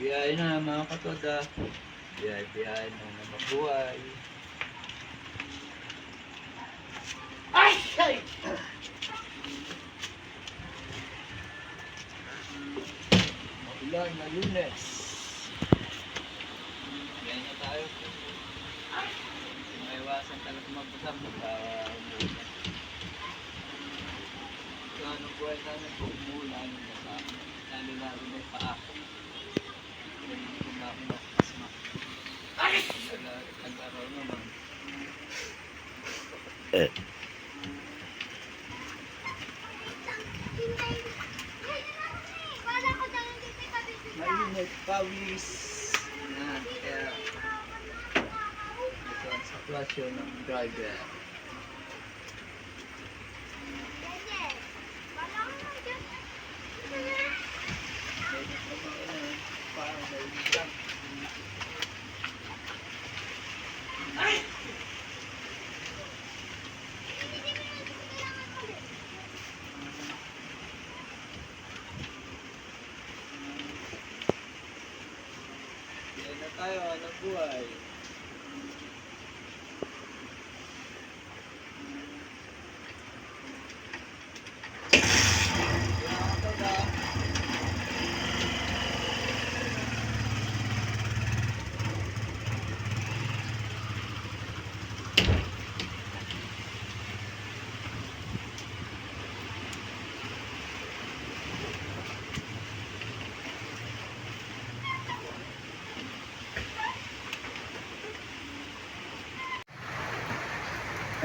Biyahe na mga katoda. Biyahe na mabuhay. Ay! Ay! Ulan na Lunes. Biyahe na tayo. Maiwasan talaga magbasang para umulan. So ano po ay namin kung umulan ng basa. Lalo may paa. Kung namin nakasma. Nag-araw naman. Mainit, pawis. Yan, kaya ito ang sitwasyon ng driver. Yan na tayo, anong buhay.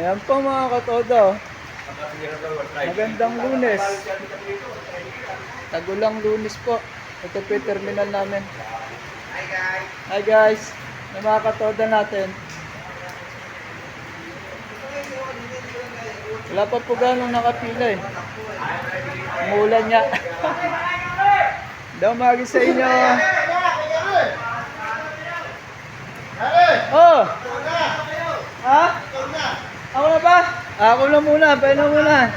Ayan po mga katodo. Magandang Lunes. Tagulang Lunes po. Ito po yung terminal namin. Hi guys. Yung mga katodo natin. Wala pa po ganong nakapila eh. Umulan niya. Daw magi sa inyo. Oh! Ha? Ako na ba? Ako na muna, paano muna?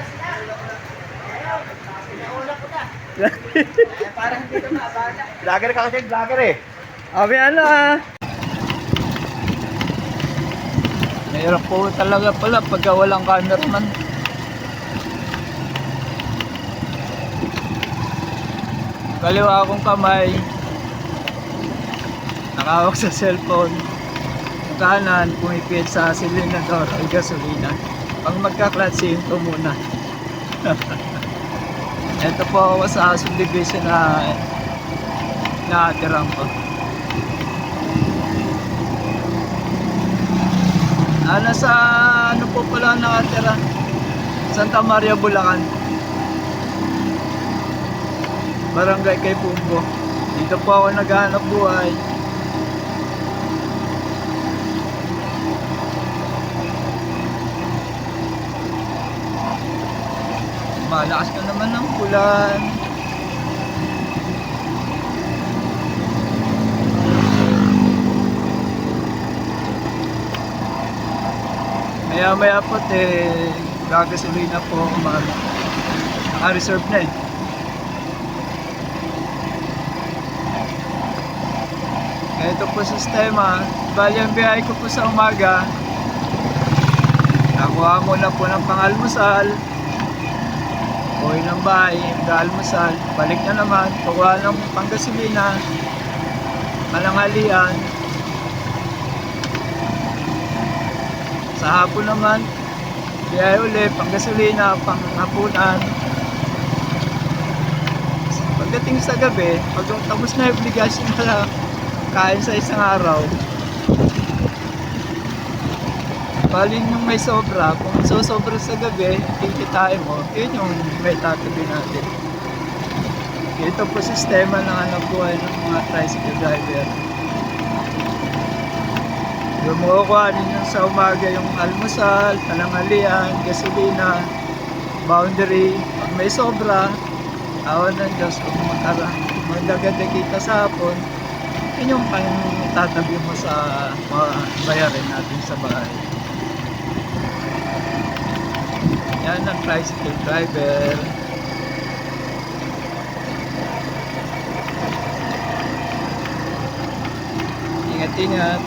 Parang hindi ka mabala. Vlogger ka kasi, vlogger eh. Abi ano ah. Mahirap po talaga pala pagka walang cameraman. Kaliwa akong kamay. Nakahawak sa cellphone. Yung kanan, pumipid sa silindador ay gasolina. Pag magka-clutch, ito muna. Ito po ako sa subdivision na nakatirang ko. Nasa ano po pala nakatira? Santa Maria, Bulacan. Barangay kay Pumbo. Dito po ako naghahanap buhay. Malakas na naman ang ulan. Maya po gagasolina po ako naka-reserve na eh. Ito po sistema. Bali ang biyahe ko po sa umaga. Nakuha muna po ng pangalmusal. Uwi ng bahay, mag-almusal, balik na naman, kukuha ng panggasolina, malanghalian. Sa hapon naman, biyahe ulit, panggasolina, panghapunan. Pagdating sa gabi, pag tapos na yung obligasyon na kain sa isang araw, bali yung may sobra, kung sobra sa gabi, kikitain mo, yun yung may tatabi natin. Ito po sistema ng buhay ng mga tricycle driver. Yung makukuha ninyo sa umaga yung almusal, tananghalian, gasolina, boundary. Pag may sobra, awan ng Diyos, kung magdagad na kita sa hapon, yun yung tatabi mo sa mga bayarin natin sa bahay. Yan ang tricycle driver. Ingat.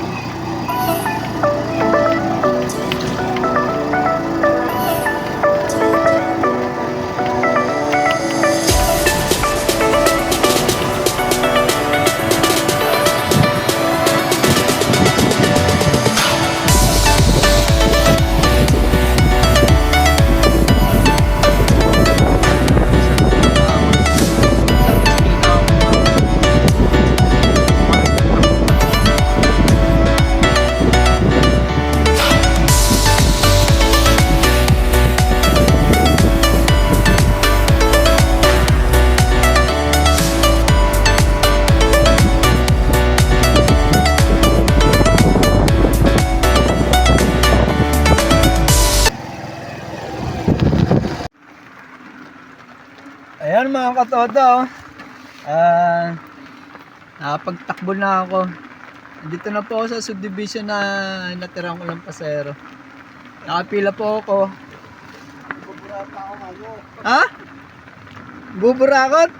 Ayan mga katoda, oh. Nakapagtakbo na ako. Dito na po ako sa subdivision na natirang ko ng pasero. Nakapila po ako. Ha? Buburakot?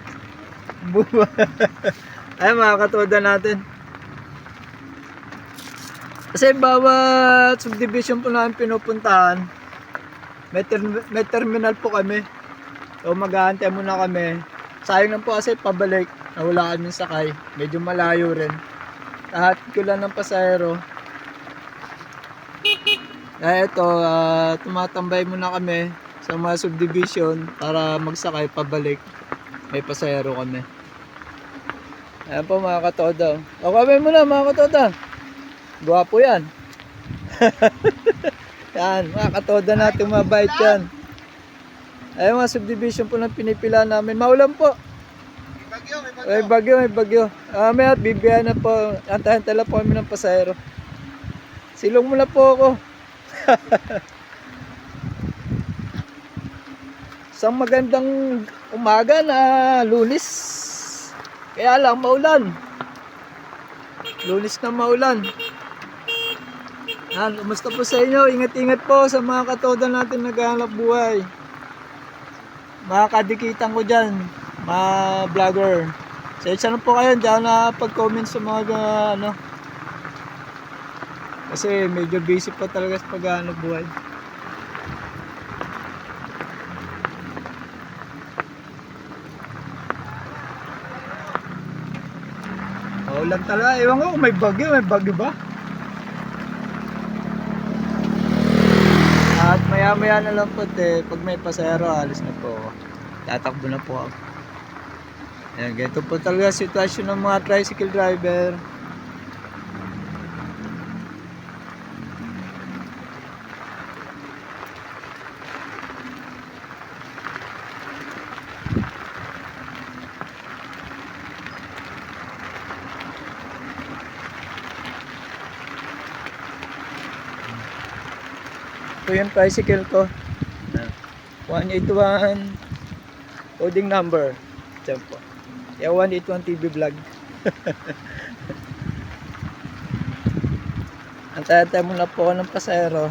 Ayan mga katoda natin. Kasi bawat subdivision po namin pinupuntahan, may terminal po kami. So mag-aantay muna kami. Sayang lang po kasi pabalik. Nawala kami sakay. Medyo malayo rin. Lahat ko lang ng pasahero. Kaya ito, tumatambay muna kami sa mga subdivision para magsakay pabalik. May pasahero kami. Ayan po mga katoda. O kami muna mga katoda. Guwapo yan. Yan, mga katoda natin mabait yan. Ayun mga subdivision po ng pinipila namin. Maulan po. May bagyo. May bagyo. May at bibiyahan na po. Antahan-tala po kami ng pasahero. Silong muna po ako. Isang magandang umaga na Lunes. Kaya lang maulan. Lunes na maulan. Yan, kumusta po sa inyo? Ingat-ingat po sa mga katoda natin naghahanap buhay. Mga kadikitan ko dyan, mga vlogger. Sa na po kayo dyan na pag-comment sa mga ano. Kasi medyo busy pa talaga sa paghahanap buhay. Ulan talaga. Ewan ko kung may bagyo ba? At maya na lang po pag may pasahero, alis na po ako. Tatakbo na po ako. Ayan, ganito po talaga sitwasyon ng mga tricycle driver. Ito yung tricycle ko. 181 coding number. Diyan po. Kaya 181 TV vlog. Antay-antay muna po ako ng pasahero.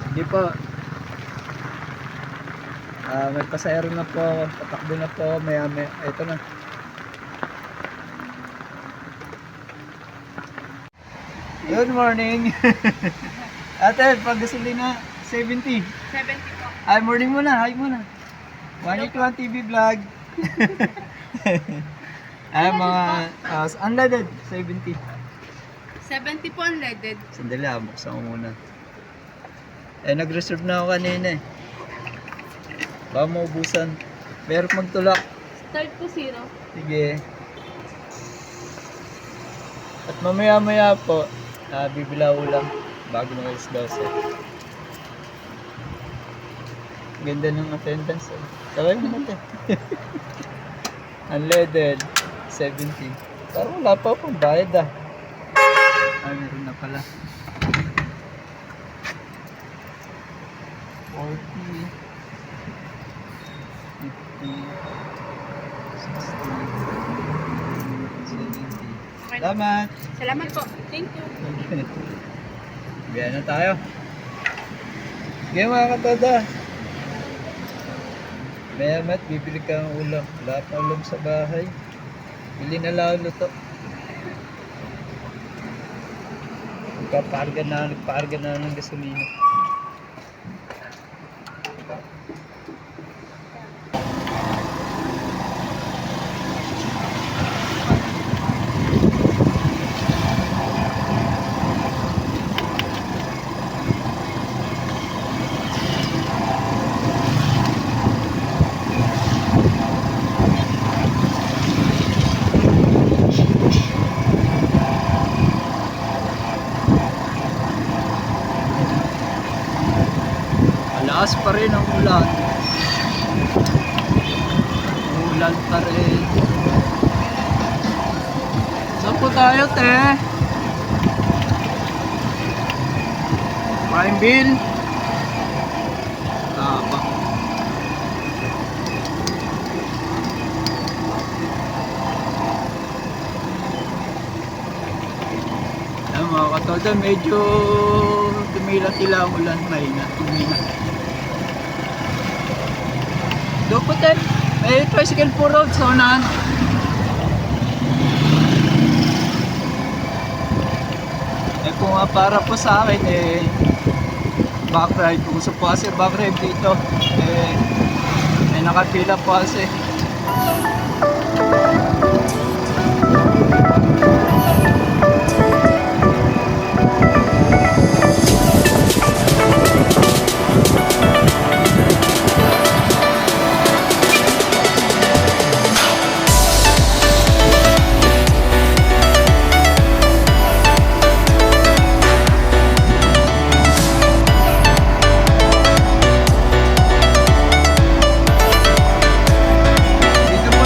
Hindi po. May pasahero na po. Patakbo na po. Maya-maya. Ito na. Good morning. Ate, pag gasolina 70. 70 po. Ay, morning muna. Hi muna. 181 TV vlog. Ay, mga unleaded 70. 70 po unleaded. Sandali, buksan ko muna. Nag-reserve na ako kanina eh. Baka maubusan. Pero magtulak. Start po 0. Sige. At mamaya-maya po, bibila ulam bago ng alas 12. Ganda ng attendance eh. Kaway mo natin. Unleaded, 70. Parang wala pa akong bayad ah. Meron na pala. 40, 50, 60, 70. Salamat! Salamat po. Thank you. Biyahe na tayo. Sige mga katoda. Maya mat, bibili ka ng ulam. Wala pa ulam sa bahay. Bili na lalo to. Nagpaparga na ng gasolina. Malakas pa rin ang ulan. Ulan pa rin. Saan po tayo, te? Prime bill? Tama. Ayan mga katoda, medyo dumila-tila ang ulan. Mahina, tumina. Doon po tayo. May tricycle po road sa unahan. Eh kung para po sa akin back ride. Kung gusto po kasi back ride dito may nakapila po kasi. Dito po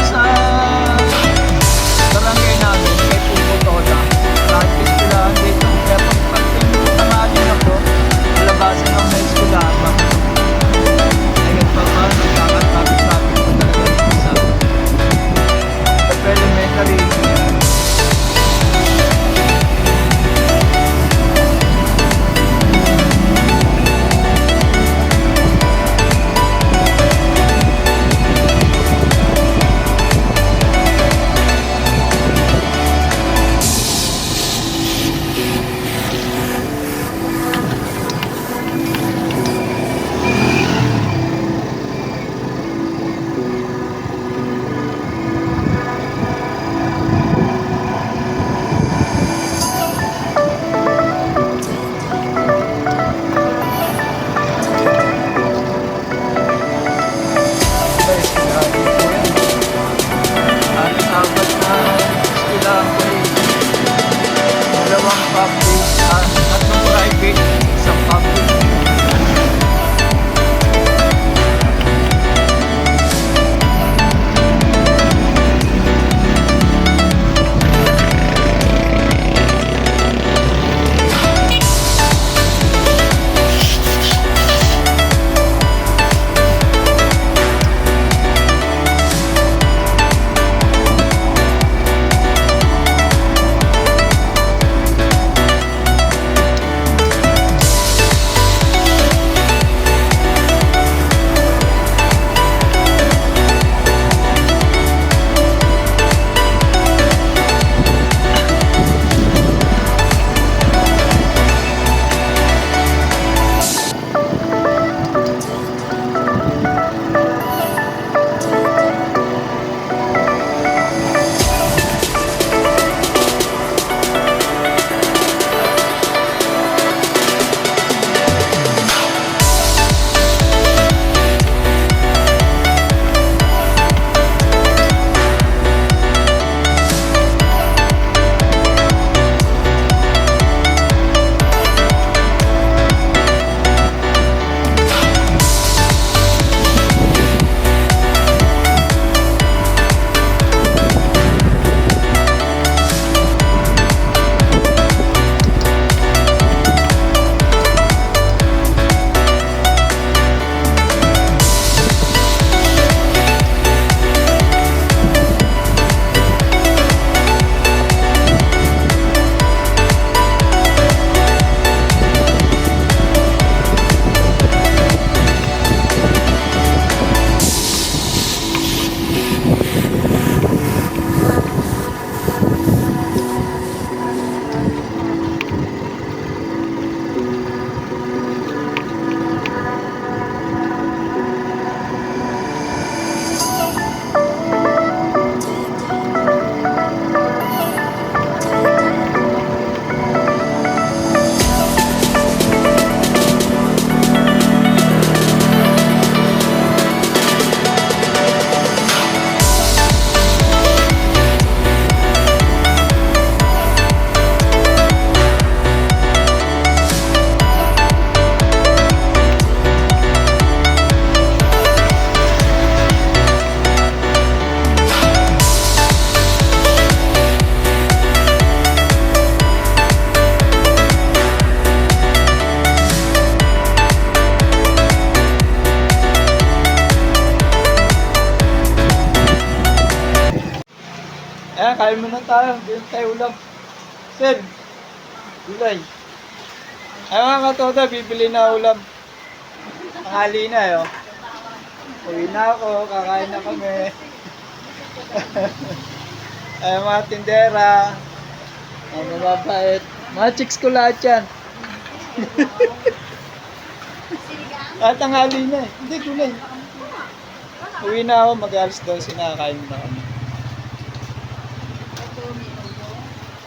Kain muna tayo. Hindi tayo ulam. Sen, gulay. Ay mga katoda, bibili na ulam. Tanghali na eh. Oh. Uwi na ako, kakain na kami. Ay mga tindera. Ay mababait. Mga chicks ko lahat yan. Tanghali na eh. Hindi, gulay. Uwi na ako, mag-alas 12 na, kakain na kami.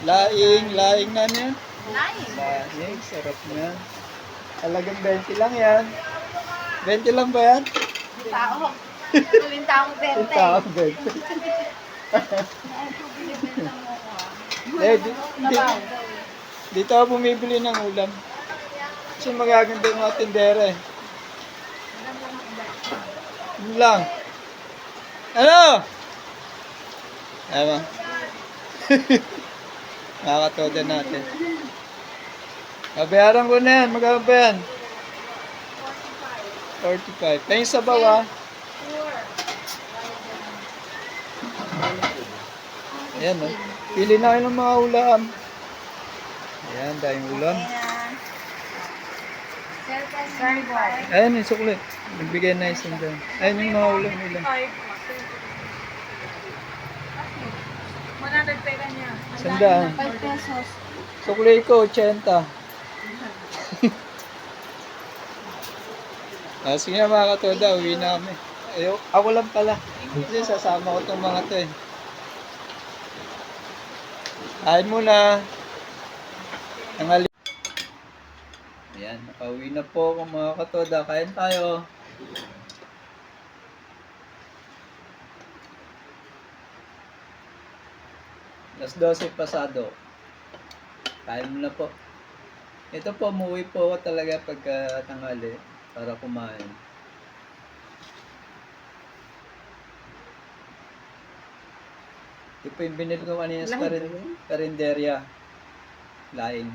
Laing na niya. Laing, sarap na. Talagang 20 lang yan. 20 lang ba yan? Tao. Tuwing taong Yung 20. tao, 20. Dito ako bumibili ng ulam. Kasi magaganda yung mga tindera eh. Yun lang. Ano? Ewa. Nakakatoda natin. Babayaran ko na yan. Magkano ba yan? 45. Tayo sa bawa. Ayan o. Pili na kayo ng mga ulam. Ayan, dahil ulam. Ayan yung sukli. Nagbigay na isang dyan. Ayan yung mga ulam nila. 100 pera niya. Sandaan. 5 pesos. Sukli ko, 80. Sige na mga katoda, uwi na kami. Ako lang pala. Kasi sasama ko itong mga to eh. Kain muna. Tanghali. Ayan, nakauwi na po ako mga katoda. Kain tayo. Alas 12 pasado. Kain muna po. Ito po, umuwi po ako talaga pagka tanghali para kumain. Ito po yung binili ko kanina sa karinderya. Laing.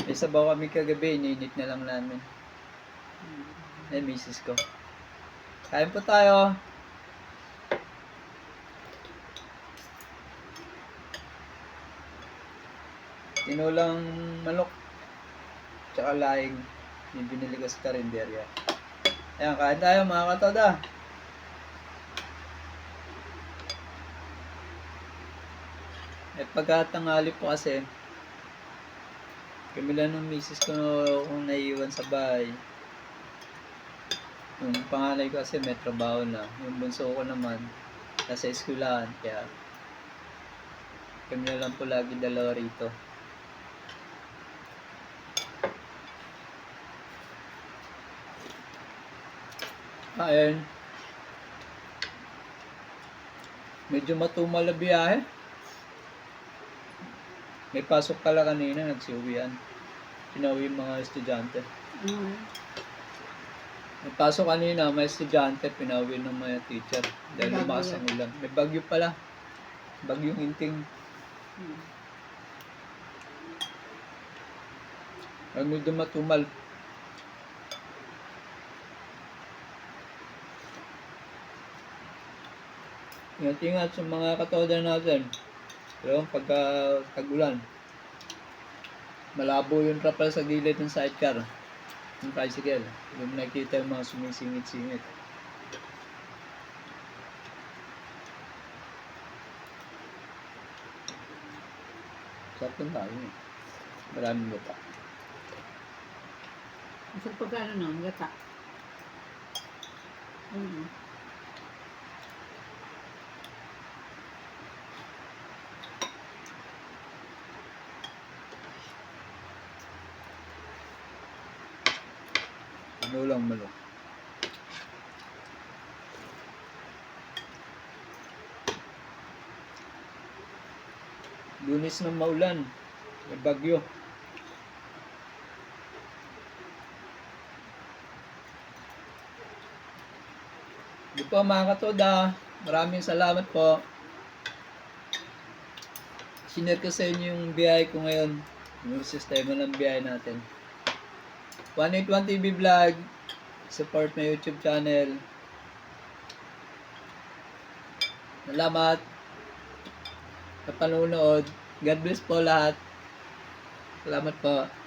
May sabaw kami kagabi, ininit na lang namin. Ay, misis ko. Kain po tayo. Tinulang manok. Tsaka laing. Yung binili ko sa karinderya. Ayan, kain tayo mga katoda. Pagkatanghali po kasi, kami lang ng misis ko kung naiiwan sa bahay. Yung panganay ko kasi may trabaho na. Yung bunso ko naman, nasa eskwelahan. Kaya, kami na lang po lagi dalawa rito. Ayan. Medyo matumal na biyahe. May pasok pala kanina, nagsiuwian. Pinawi yung mga estudyante. May pasok kanina, may estudyante, pinawi ng mga teacher. Dahil lumakas ang ulan. May bagyo pala. Bagyong inting. Ay, medyo matumal. Ingat-ingat sa mga katoda natin. Pero pagka tag-ulan, malabo yung trapal sa gilid ng sidecar, yung tricycle. Yung nakikita yung mga sumisingit-singit. Sakto tayo eh. Maraming gata. Isang pagkano na, gata. Ano lang manok. Lunes ng maulan. May bagyo. Di po mga katoda, maraming salamat po. Sinare ko sa inyo yung biyahe ko ngayon. Yung sistema ng biyahe natin. 181 TV Vlog. Support my YouTube channel. Salamat. sa panonood. God bless po lahat. Salamat po.